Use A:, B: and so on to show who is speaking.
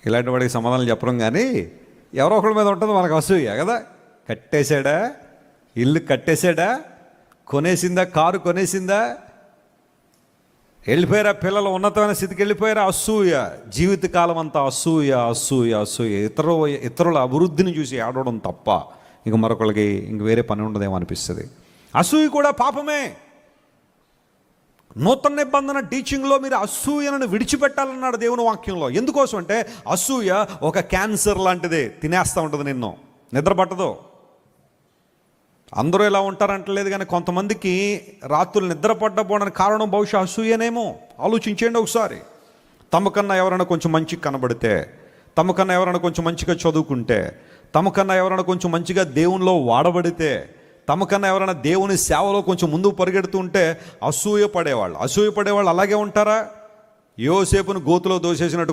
A: ఇలాంటి వాడికి సమాధానం చెప్పడం కానీ ఎవరో ఒకరి మీద ఉంటుంది మనకు అసూయ కదా. కట్టేశాడా, ఇల్లు కట్టేశాడా, కొనేసిందా, కారు కొనేసిందా, వెళ్ళిపోయారా, పిల్లలు ఉన్నతమైన స్థితికి వెళ్ళిపోయారా, అసూయ. జీవితకాలం అంతా అసూయ అసూయ అసూయ. ఇతరుల అభివృద్ధిని చూసి ఆడవడం తప్ప ఇంక మరొకరికి ఇంక వేరే పని ఉండదేమో అనిపిస్తుంది. అసూయ కూడా పాపమే. నూతన నిబంధన టీచింగ్లో మీరు అసూయను విడిచిపెట్టాలన్నాడు దేవుని వాక్యంలో. ఎందుకోసం అంటే అసూయ ఒక క్యాన్సర్ లాంటిదే, తినేస్తూ ఉంటుంది నిన్ను, నిద్ర పట్టదు. అందరూ ఎలా ఉంటారంటలేదు కానీ కొంతమందికి రాత్రులు నిద్ర పట్టకపోవడానికి కారణం బహుశా అసూయనేమో. ఆలోచించండి ఒకసారి. తమకన్నా ఎవరైనా కొంచెం మంచిగా కనబడితే, తమకన్నా ఎవరైనా కొంచెం మంచిగా చదువుకుంటే, తమకన్నా ఎవరైనా కొంచెం మంచిగా దేవునిలో వాడబడితే, తమకన్నా ఎవరైనా దేవుని సేవలో కొంచెం ముందుకు పరిగెడుతుంటే అసూయ పడేవాళ్ళు అలాగే ఉంటారా? యోసేపును గోతులో దోసేసినట్టు